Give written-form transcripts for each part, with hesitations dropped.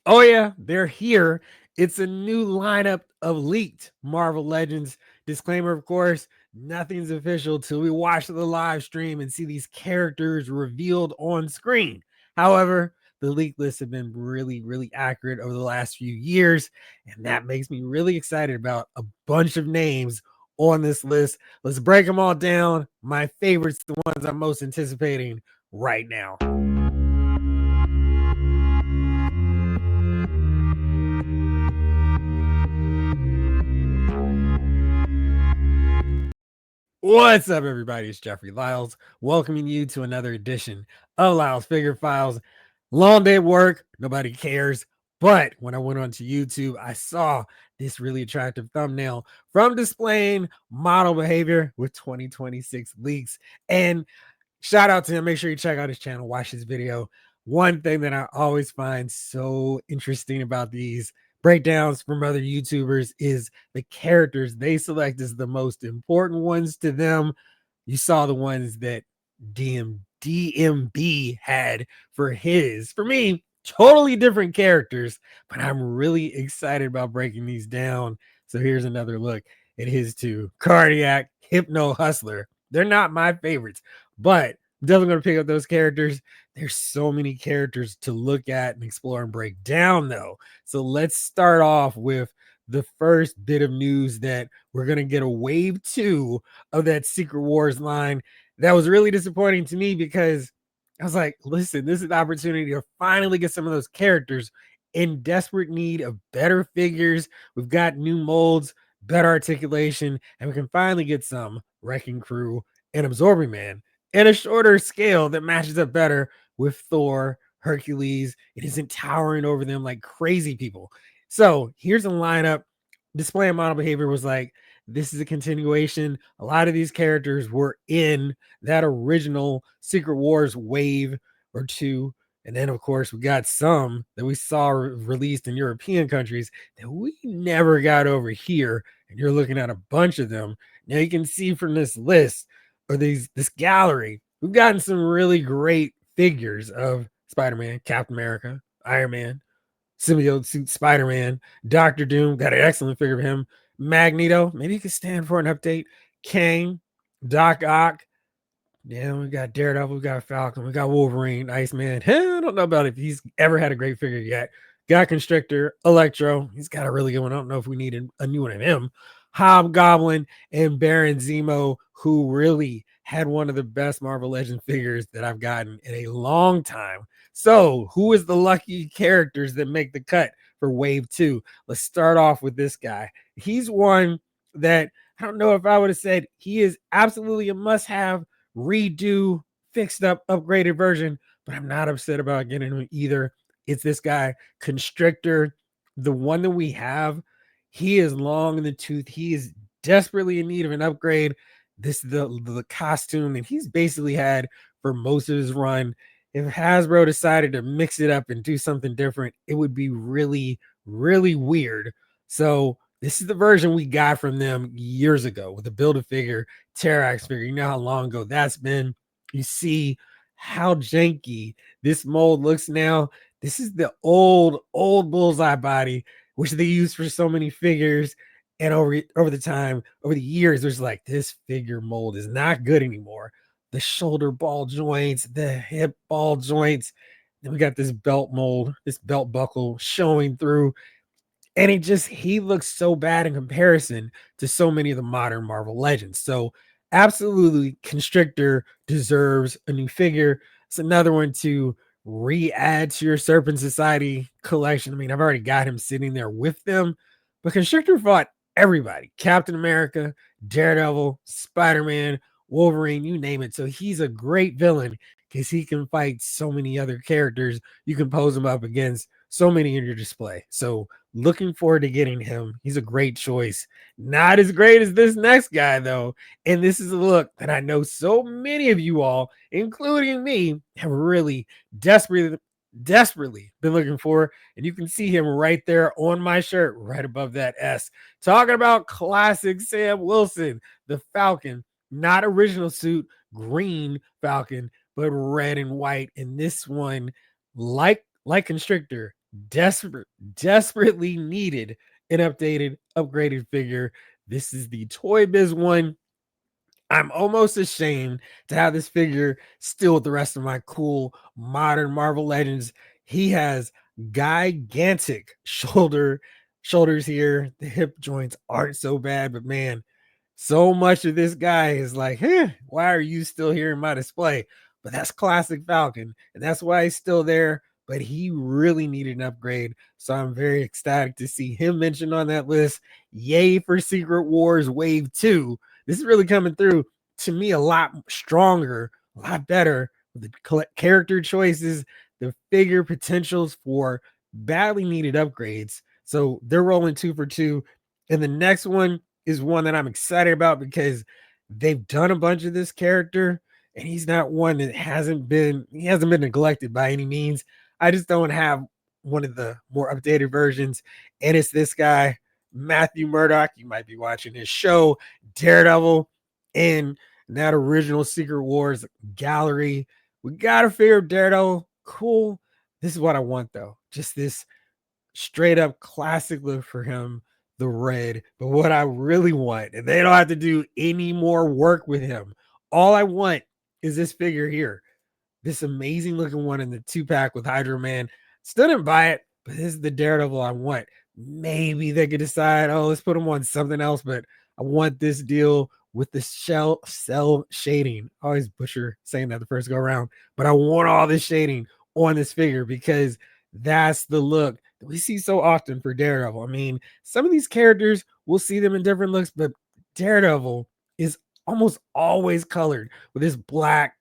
Oh, yeah, they're here. It's a new lineup of leaked Marvel Legends. Disclaimer, of course, nothing's official till we watch the live stream and see these characters revealed on screen. However, the leak lists have been really accurate over the last few years, and that makes me really excited about a bunch of names on this list. Let's break them all down. My favorites, the ones I'm most anticipating right now. What's up, everybody? It's Jeffrey Lyles, welcoming you to another edition of Lyles Figure Files. Long day at work, nobody cares. But when I went onto YouTube, I saw this really attractive thumbnail from displaying model behavior with 2026 leaks. And shout out to him. Make sure you check out his channel, watch his video. One thing that I always find so interesting about these breakdowns from other YouTubers is the characters they select as the most important ones to them. You saw the ones that DMB had for his. For me, totally different characters, but I'm really excited about breaking these down. So here's another look at his two. Cardiac, Hypno Hustler. They're not my favorites, but I'm definitely going to pick up those characters. There's so many characters to look at and explore and break down, though. So let's start off with the first bit of news that we're going to get a wave 2 of that Secret Wars line. That was really disappointing to me because I was like, listen, this is the opportunity to finally get some of those characters in desperate need of better figures. We've got new molds, better articulation, and we can finally get some Wrecking Crew and Absorbing Man in a shorter scale that matches up better with Thor, Hercules. It isn't towering over them like crazy people. So here's a lineup. Displaying model behavior was like, this is a continuation. A lot of these characters were in that original Secret Wars wave or two. And then, of course, we got some that we saw released in European countries that we never got over here. And you're looking at a bunch of them. Now you can see from this list or this gallery, we've gotten some really great figures of Spider-Man, Captain America, Iron Man, symbiote suit Spider-Man, Doctor Doom, got an excellent figure of him. Magneto, maybe he could stand for an update. Kang, Doc Ock. Yeah, we got Daredevil, we got Falcon, we got Wolverine, Iceman. I don't know about if he's ever had a great figure yet. Got Constrictor, Electro. He's got a really good one. I don't know if we need a new one of him. Hobgoblin and Baron Zemo, who really had one of the best Marvel Legend figures that I've gotten in a long time. So, who is the lucky characters that make the cut for Wave 2? Let's start off with this guy. He's one that I don't know if I would have said he is absolutely a must have, redo, fixed up, upgraded version, but I'm not upset about getting him either. It's this guy, Constrictor, the one that we have. He is long in the tooth. He is desperately in need of an upgrade. This is the costume that he's basically had for most of his run. If Hasbro decided to mix it up and do something different, it would be really weird. So this is the version we got from them years ago with the Build-A-Figure Terrax figure. You know how long ago that's been. You see how janky this mold looks now. This is the old Bullseye body, which they use for so many figures. And over the years, there's like, this figure mold is not good anymore. The shoulder ball joints, the hip ball joints. Then we got this belt mold, this belt buckle showing through. And he looks so bad in comparison to so many of the modern Marvel Legends. So absolutely, Constrictor deserves a new figure. It's another one to re-add to your Serpent Society collection. I mean, I've already got him sitting there with them, but Constrictor fought everybody: Captain America, Daredevil, Spider-Man, Wolverine, you name it. So he's a great villain because he can fight so many other characters. You can pose him up against so many in your display. So looking forward to getting him. He's a great choice. Not as great as this next guy, though. And this is a look that I know so many of you all, including me, have really desperately been looking for. And you can see him right there on my shirt, right above that S. Talking about classic Sam Wilson, the Falcon, not original suit, green Falcon, but red and white. And this one, like Constrictor, desperate, desperately needed an updated, upgraded figure. This is the Toy Biz one. I'm almost ashamed to have this figure still with the rest of my cool modern Marvel Legends. He has gigantic shoulders here. The hip joints aren't so bad, but man, so much of this guy is like, why are you still here in my display? But that's classic Falcon, and that's why he's still there. But he really needed an upgrade. So I'm very ecstatic to see him mentioned on that list. Yay for Secret Wars Wave 2. This is really coming through to me a lot stronger, a lot better. The character choices, the figure potentials for badly needed upgrades. So they're rolling 2 for 2. And the next one is one that I'm excited about because they've done a bunch of this character and he's not one that hasn't been neglected by any means. I just don't have one of the more updated versions, and it's this guy, Matthew Murdock. You might be watching his show, Daredevil, in that original Secret Wars gallery. We got to figure Daredevil. Cool. This is what I want, though. Just this straight up classic look for him, the red. But what I really want, and they don't have to do any more work with him, all I want is this figure here. This amazing looking one in the 2-pack with Hydro Man. Still didn't buy it, but this is the Daredevil I want. Maybe they could decide, oh, let's put him on something else, but I want this deal with the cell shading. I always butcher saying that the first go around, but I want all this shading on this figure because that's the look that we see so often for Daredevil. I mean, some of these characters, we'll see them in different looks, but Daredevil is almost always colored with this black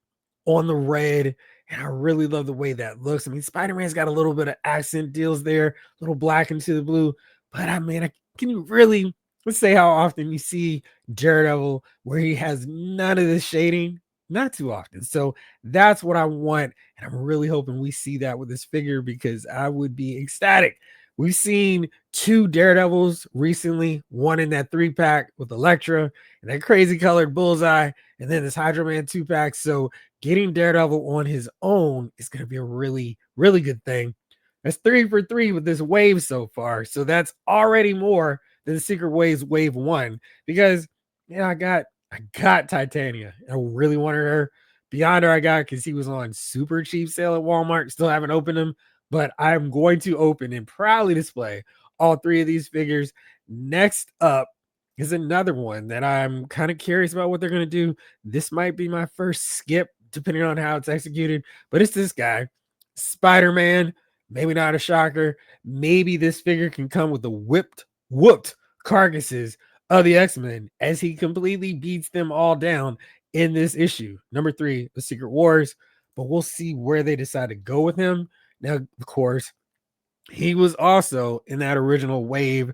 on the red. And I really love the way that looks. I mean, Spider-Man's got a little bit of accent deals there, a little black into the blue. But I mean, can you really, let's say how often you see Daredevil where he has none of the shading? Not too often. So that's what I want. And I'm really hoping we see that with this figure because I would be ecstatic. We've seen 2 Daredevils recently, one in that 3-pack with Elektra and that crazy colored Bullseye, and then this Hydro Man 2-pack. So getting Daredevil on his own is going to be a really, really good thing. That's 3 for 3 with this wave so far. So that's already more than the Secret Waves Wave 1 because I got Titania. I really wanted her. Beyond her, I got because he was on super cheap sale at Walmart. Still haven't opened him, but I'm going to open and proudly display all 3 of these figures. Next up is another one that I'm kind of curious about what they're going to do. This might be my first skip, depending on how it's executed, but it's this guy, Spider-Man. Maybe not a shocker. Maybe this figure can come with the whooped carcasses of the X-Men as he completely beats them all down in this issue. Number 3, The Secret Wars. But we'll see where they decide to go with him. Now, of course, he was also in that original wave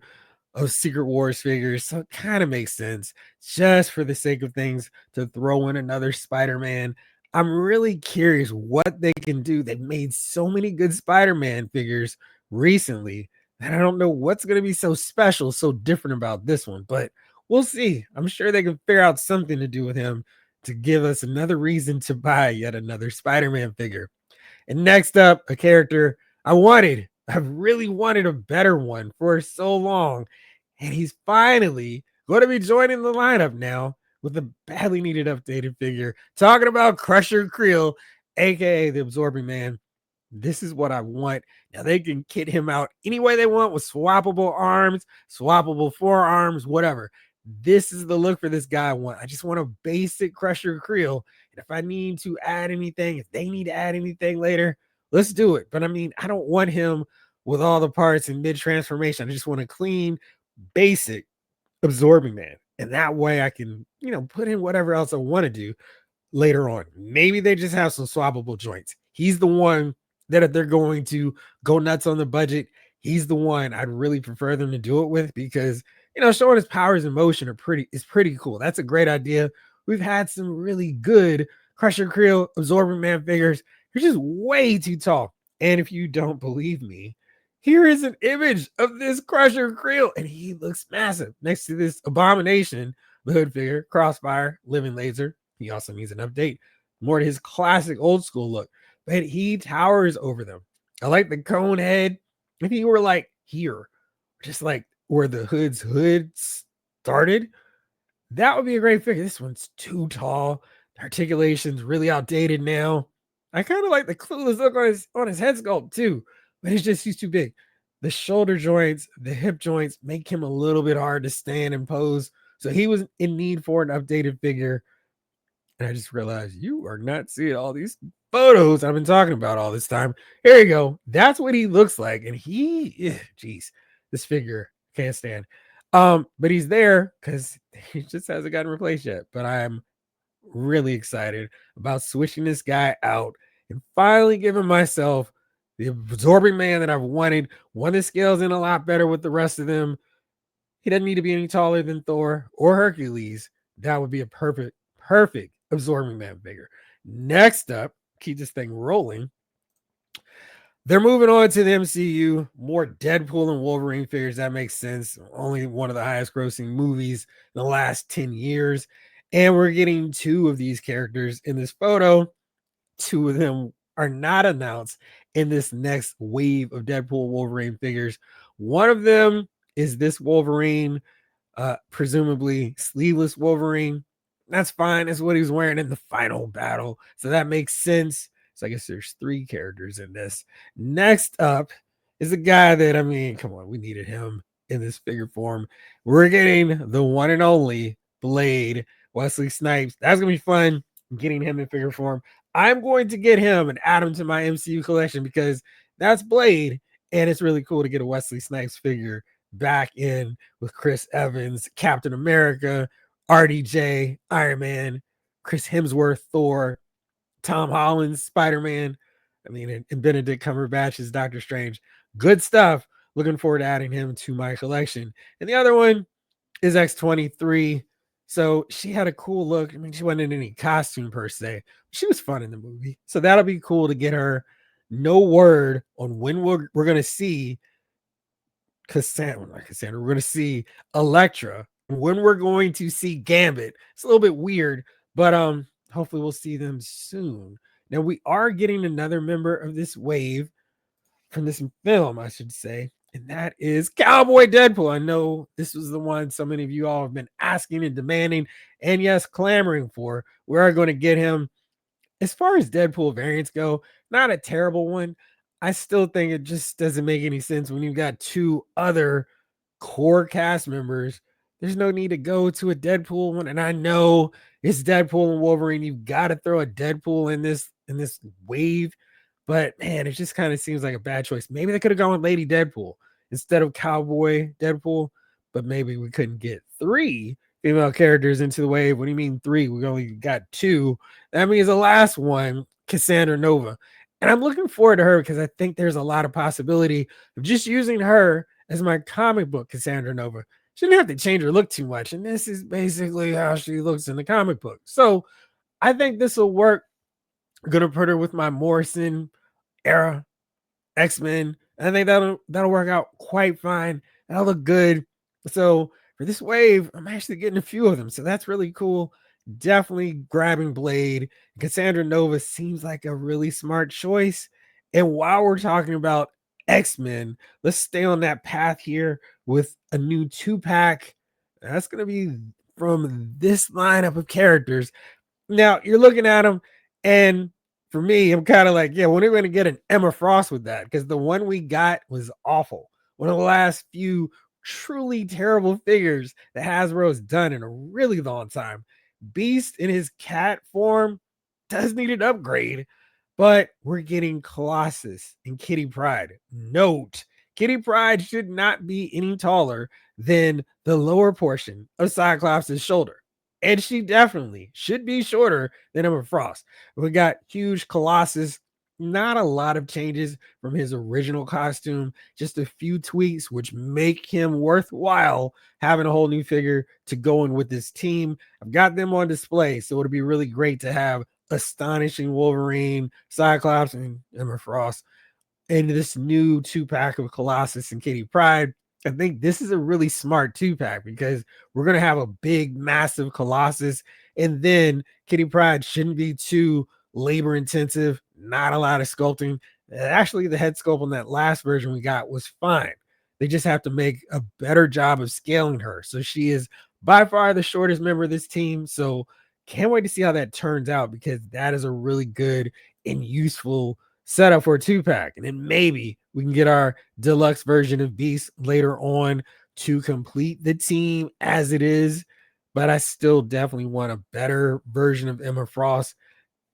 of Secret Wars figures, so it kind of makes sense just for the sake of things to throw in another Spider-Man. I'm really curious what they can do. They've made so many good Spider-Man figures recently that I don't know what's going to be so special, so different about this one, but we'll see. I'm sure they can figure out something to do with him to give us another reason to buy yet another Spider-Man figure. And next up, a character I've really wanted a better one for so long. And he's finally going to be joining the lineup now with a badly needed updated figure. Talking about Crusher Creel, aka the Absorbing Man. This is what I want. Now they can kit him out any way they want with swappable arms, swappable forearms, whatever. This is the look for this guy I want. I just want a basic Crusher Creel. And if I need to add anything, if they need to add anything later, let's do it. But I mean, I don't want him with all the parts in mid transformation. I just want a clean, basic Absorbing Man. And that way I can, put in whatever else I want to do later on. Maybe they just have some swappable joints. He's the one that if they're going to go nuts on the budget, he's the one I'd really prefer them to do it with because, showing his powers in motion is pretty cool. That's a great idea. We've had some really good Crusher Creel Absorbing Man figures. You're just way too tall. And if you don't believe me, here is an image of this Crusher Creel, and he looks massive next to this abomination, the Hood figure, Crossfire, Living Laser. He also needs an update, more to his classic old school look, but he towers over them. I like the cone head. if he were like here, just like where the hood started, that would be a great figure. This one's too tall. The articulation's really outdated now. I kind of like the clueless look on his head sculpt too, but he's too big. The shoulder joints, the hip joints make him a little bit hard to stand and pose. So he was in need for an updated figure. And I just realized you are not seeing all these photos I've been talking about all this time. Here you go. That's what he looks like. And geez, this figure can't stand. But he's there because he just hasn't gotten replaced yet. But I'm really excited about switching this guy out and finally giving myself the absorbing man that I've wanted. One that scales in a lot better with the rest of them. He doesn't need to be any taller than Thor or Hercules. That would be a perfect absorbing man figure. Next up, keep this thing rolling. They're moving on to the MCU, more Deadpool and Wolverine figures. That makes sense. Only one of the highest grossing movies in the last 10 years. And we're getting 2 of these characters in this photo. 2 of them are not announced in this next wave of Deadpool Wolverine figures. One of them is this Wolverine, presumably sleeveless Wolverine. That's fine. That's what he was wearing in the final battle. So that makes sense. So I guess there's 3 characters in this. Next up is a guy that, I mean, come on, we needed him in this figure form. We're getting the one and only Blade, Wesley Snipes. That's going to be fun getting him in figure form. I'm going to get him and add him to my MCU collection because that's Blade. And it's really cool to get a Wesley Snipes figure back in with Chris Evans, Captain America, RDJ, Iron Man, Chris Hemsworth, Thor, Tom Holland, Spider-Man. I mean, and Benedict Cumberbatch is Doctor Strange. Good stuff. Looking forward to adding him to my collection. And the other one is X-23. So she had a cool look. I mean, she wasn't in any costume per se. She was fun in the movie. So that'll be cool to get her. No word on when we're going to see Cassandra. We're going to see Elektra. When we're going to see Gambit. It's a little bit weird, but hopefully we'll see them soon. Now we are getting another member of this wave from this film, I should say, and that is Cowboy Deadpool. I know this was the one so many of you all have been asking and demanding, and yes, clamoring for. We are going to get him. As far as Deadpool variants go, not a terrible one. I still think it just doesn't make any sense when you've got 2 other core cast members. There's no need to go to a Deadpool one. And I know it's Deadpool and Wolverine. You've got to throw a Deadpool in this wave. But man, it just kind of seems like a bad choice. Maybe they could have gone with Lady Deadpool instead of Cowboy Deadpool. But maybe we couldn't get 3 female characters into the wave. What do you mean 3? We only got 2. That means the last one, Cassandra Nova. And I'm looking forward to her because I think there's a lot of possibility of just using her as my comic book Cassandra Nova. She didn't have to change her look too much. And this is basically how she looks in the comic book. So I think this will work. I'm going to put her with my Morrison era X-Men. I think that'll work out quite fine. That'll look good. So for this wave, I'm actually getting a few of them. So that's really cool. Definitely grabbing Blade. Cassandra Nova seems like a really smart choice. And while we're talking about X-Men, let's stay on that path here with a new 2-pack. That's going to be from this lineup of characters. Now, you're looking at them, and for me, I'm kind of like, yeah, when are we going to get an Emma Frost with that? Because the one we got was awful. One of the last few truly terrible figures that Hasbro's done in a really long time. Beast in his cat form does need an upgrade, but we're getting Colossus and Kitty Pryde. Note, Kitty Pryde should not be any taller than the lower portion of Cyclops' shoulder. And she definitely should be shorter than Emma Frost. We got huge Colossus. Not a lot of changes from his original costume, just a few tweaks which make him worthwhile having a whole new figure to go in with this team. I've got them on display, so it'll be really great to have Astonishing Wolverine, Cyclops, and Emma Frost in this new 2-pack of Colossus and Kitty Pryde. I think this is a really smart 2-pack because we're going to have a big, massive Colossus, and then Kitty Pryde shouldn't be too labor intensive, not a lot of sculpting. Actually, the head sculpt on that last version we got was fine. They just have to make a better job of scaling her. So she is by far the shortest member of this team. So can't wait to see how that turns out, because that is a really good and useful setup for a 2-pack. And then maybe we can get our deluxe version of Beast later on to complete the team as it is. But I still definitely want a better version of Emma Frost.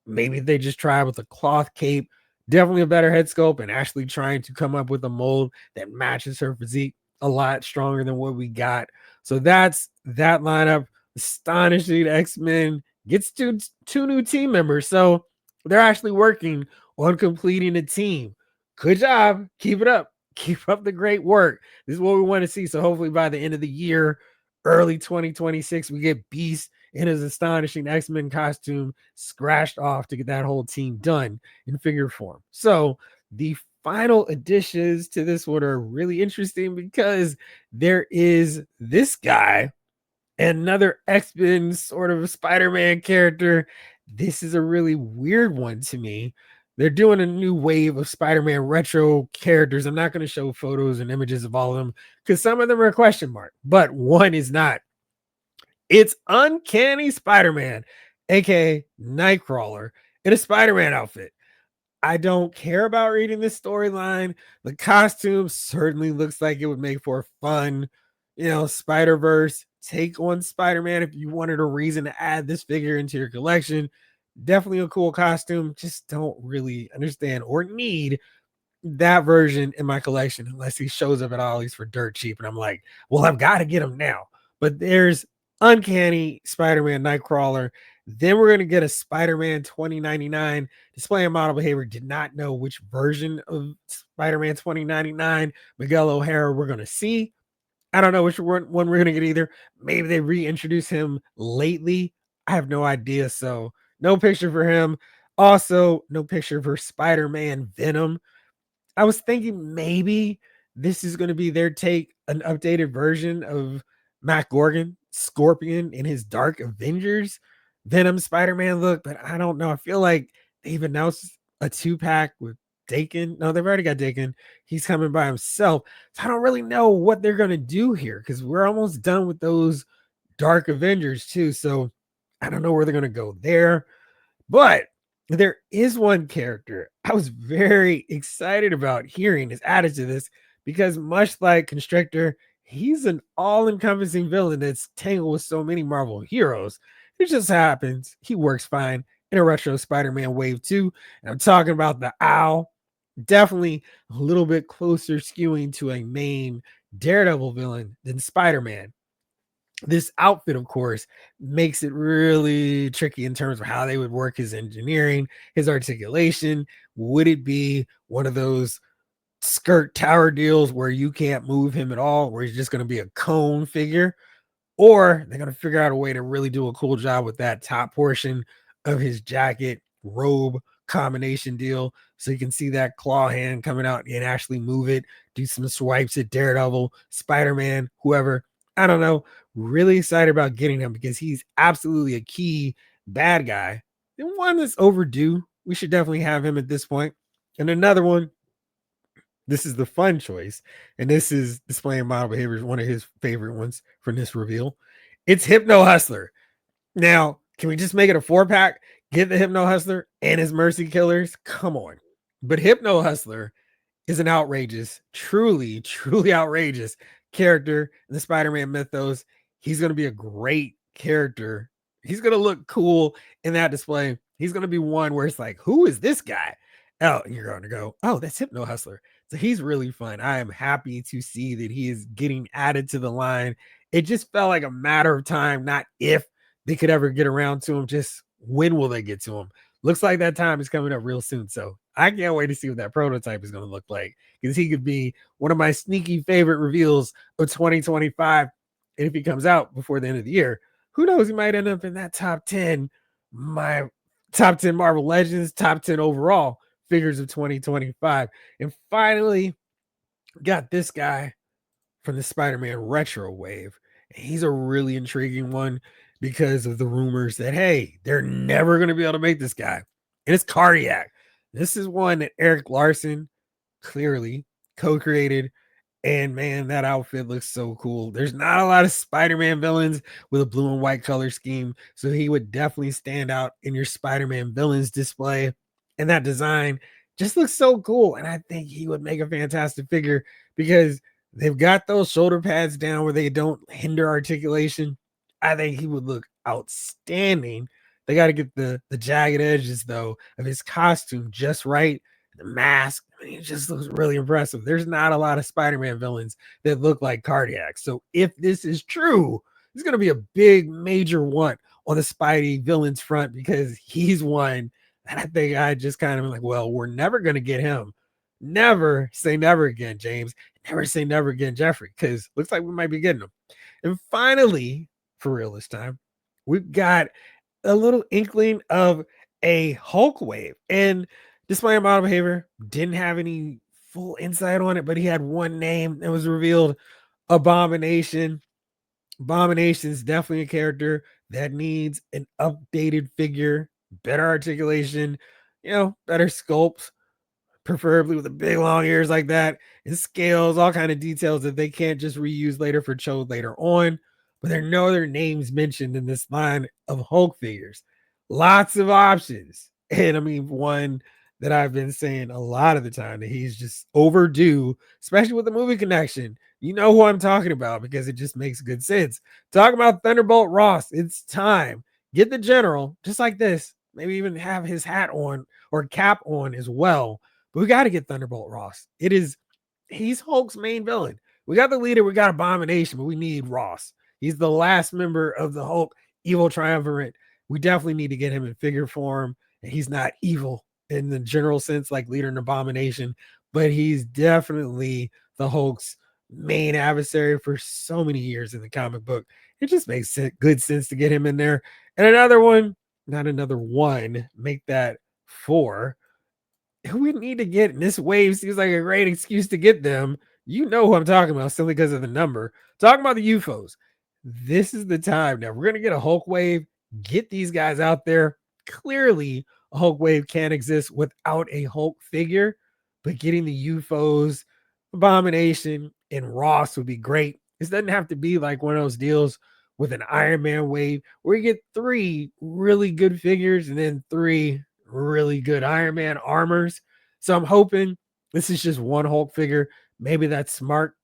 Maybe they just try with a cloth cape, definitely a better head sculpt, and actually trying to come up with a mold that matches her physique a lot stronger than what we got. So that's that lineup. Astonishing X-Men gets two new team members. So they're actually working on completing a team. Good job. Keep it up. Keep up the great work. This is what we want to see. So hopefully by the end of the year, early 2026, we get Beast in his Astonishing X-Men costume scratched off to get that whole team done in figure form. So the final additions to this one are really interesting, because there is this guy, another X-Men sort of Spider-Man character. This is a really weird one to me. They're doing a new wave of Spider-Man retro characters. I'm not going to show photos and images of all of them, because some of them are a question mark, but one is not. It's Uncanny Spider-Man, aka Nightcrawler, in a Spider-Man outfit. I don't care about reading this storyline. The costume certainly looks like it would make for a fun, Spider-Verse take on Spider-Man. If you wanted a reason to add this figure into your collection, definitely a cool costume. Just don't really understand or need that version in my collection unless he shows up at Ollie's for dirt cheap. And I'm like, well, I've got to get him now. But there's Uncanny Spider-Man Nightcrawler. Then we're going to get a Spider-Man 2099 display and model behavior. Did not know which version of Spider-Man 2099 Miguel O'Hara we're going to see. I don't know which one we're going to get either. Maybe they reintroduce him lately. I have no idea. So no picture for him. Also, no picture for Spider-Man Venom. I was thinking maybe this is going to be their take, an updated version of Matt Gorgon, Scorpion in his Dark Avengers Venom Spider-Man look, but I don't know. I feel like they've announced a 2-pack with Dakin. No, they've already got Dakin. He's coming by himself. So I don't really know what they're going to do here, because we're almost done with those Dark Avengers too. So I don't know where they're going to go there. But there is one character I was very excited about hearing is added to this, because much like Constrictor, he's an all-encompassing villain that's tangled with so many Marvel heroes. It just happens he works fine in a retro Spider-Man Wave 2. And I'm talking about the Owl. Definitely a little bit closer skewing to a main Daredevil villain than Spider-Man. This outfit, of course, makes it really tricky in terms of how they would work his engineering, his articulation. Would it be one of those skirt tower deals where you can't move him at all, where he's just going to be a cone figure? Or they're going to figure out a way to really do a cool job with that top portion of his jacket robe combination deal, so you can see that claw hand coming out and actually move it, do some swipes at Daredevil, Spider-Man, whoever. I don't know. Really excited about getting him, because he's absolutely a key bad guy. And one that's overdue. We should definitely have him at this point. And another one, this is the fun choice, and this is displaying model behavior, one of his favorite ones from this reveal. It's Hypno Hustler. Now, can we just make it a 4-pack? Get the Hypno Hustler and his Mercy Killers? Come on. But Hypno Hustler is an outrageous, truly, truly outrageous character in the Spider-Man mythos. He's going to be a great character. He's going to look cool in that display. He's going to be one where it's like, who is this guy? Oh, and you're going to go, oh, that's Hypno Hustler. So he's really fun. I am happy to see that he is getting added to the line. It just felt like a matter of time, not if they could ever get around to him, just when will they get to him? Looks like that time is coming up real soon. So I can't wait to see what that prototype is going to look like, because he could be one of my sneaky favorite reveals of 2025. And if he comes out before the end of the year, who knows? He might end up in that top 10, my top 10 Marvel Legends, top 10 overall figures of 2025. And finally, got this guy from the Spider-Man retro wave. He's a really intriguing one because of the rumors that, hey, they're never going to be able to make this guy. And it's Cardiac. This is one that Eric Larson clearly co-created. And man, that outfit looks so cool. There's not a lot of Spider-Man villains with a blue and white color scheme, so he would definitely stand out in your Spider-Man villains display. And that design just looks so cool. And I think he would make a fantastic figure because they've got those shoulder pads down where they don't hinder articulation. I think he would look outstanding. They got to get the jagged edges though of his costume just right. The mask, I mean, it just looks really impressive. There's not a lot of Spider-Man villains that look like Cardiac. So if this is true, it's going to be a big major one on the Spidey villains front because he's one that I think I just kind of like, well, we're never going to get him. Never say never again, James. Never say never again, Jeffrey, because looks like we might be getting him. And finally, for real this time, we've got a little inkling of a Hulk wave. And Display of Model Behavior didn't have any full insight on it, but he had one name that was revealed, Abomination. Abomination's definitely a character that needs an updated figure, better articulation, better sculpts, preferably with the big long ears like that, and scales, all kind of details that they can't just reuse later for Chode later on. But there are no other names mentioned in this line of Hulk figures. Lots of options. And I mean, one that I've been saying a lot of the time that he's just overdue, especially with the movie connection. You know who I'm talking about because it just makes good sense. Talking about Thunderbolt Ross, it's time. Get the general, just like this. Maybe even have his hat on or cap on as well. But we got to get Thunderbolt Ross. He's Hulk's main villain. We got the leader, we got Abomination, but we need Ross. He's the last member of the Hulk evil triumvirate. We definitely need to get him in figure form. And he's not evil in the general sense, like leader and Abomination, but he's definitely the Hulk's main adversary for so many years in the comic book. It just makes good sense to get him in there. And another one, not another one, make that 4. Who we need to get in this wave seems like a great excuse to get them. You know who I'm talking about simply because of the number. Talking about the UFOs. This is the time now. We're going to get a Hulk wave, get these guys out there. Clearly, a Hulk wave can't exist without a Hulk figure, but getting the UFOs, Abomination, and Ross would be great. This doesn't have to be like one of those deals with an Iron Man wave where you get 3 really good figures and then 3 really good Iron Man armors. So I'm hoping this is just one Hulk figure. Maybe that smart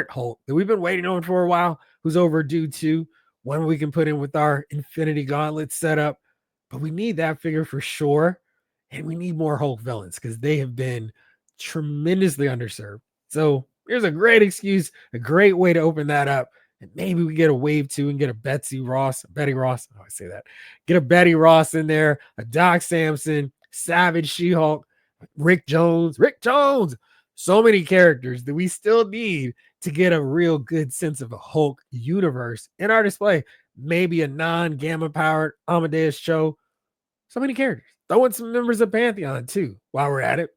Hulk that we've been waiting on for a while, who's overdue too. One we can put in with our Infinity Gauntlet setup. But we need that figure for sure. And we need more Hulk villains because they have been tremendously underserved. So here's a great excuse, a great way to open that up. And maybe we get a wave 2 and get a Betty Ross. Oh, I say that. Get a Betty Ross in there, a Doc Samson, Savage She-Hulk, Rick Jones. So many characters that we still need to get a real good sense of a Hulk universe in our display. Maybe a non-gamma powered Amadeus Cho. So many characters. Throw in some members of Pantheon too while we're at it.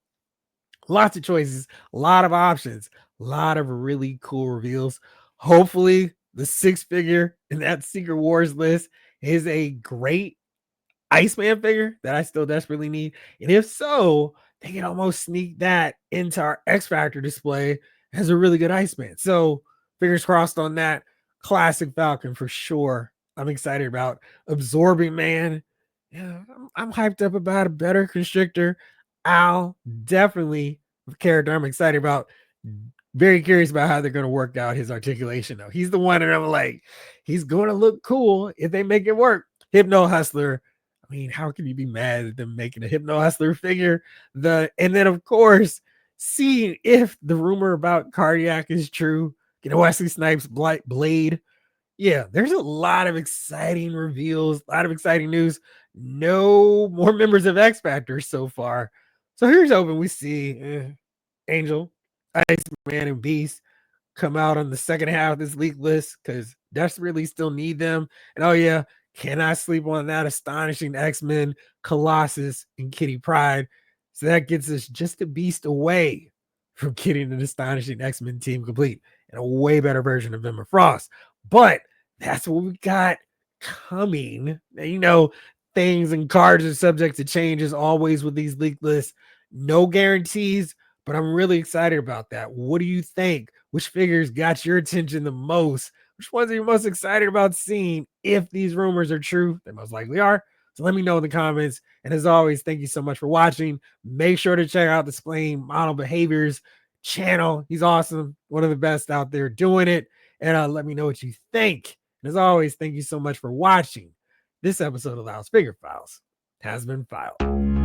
Lots of choices, a lot of options, a lot of really cool reveals. Hopefully, the 6 figure in that Secret Wars list is a great Iceman figure that I still desperately need. And if so, they can almost sneak that into our X Factor display as a really good Iceman. So, fingers crossed on that. Classic Falcon for sure. I'm excited about Absorbing Man. Yeah, I'm hyped up about a better Constrictor. Al, definitely a character I'm excited about. Very curious about how they're going to work out his articulation, though. He's the one that I'm like, he's going to look cool if they make it work. Hypno Hustler. I mean, how can you be mad at them making a Hypno Hustler figure? And then, of course, seeing if the rumor about Cardiac is true. Wesley Snipes Blade. Yeah, there's a lot of exciting reveals, a lot of exciting news. No more members of X Factor so far. So here's hoping we see Angel, Iceman, and Beast come out on the second half of this leak list because desperately still need them. And oh yeah, cannot sleep on that Astonishing X-Men, Colossus, and Kitty Pryde. So that gets us just a beast away from getting an Astonishing X-Men team complete and a way better version of Emma Frost. But that's what we got coming. You know, things and cards are subject to change as always with these leak lists. No guarantees, but I'm really excited about that. What do you think? Which figures got your attention the most? Which ones are you most excited about seeing? If these rumors are true, they most likely are. So let me know in the comments. And as always, thank you so much for watching. Make sure to check out Displaying Model Behaviors channel. He's awesome. One of the best out there doing it. And let me know what you think. And as always, thank you so much for watching. This episode of Loud's Figure Files has been filed.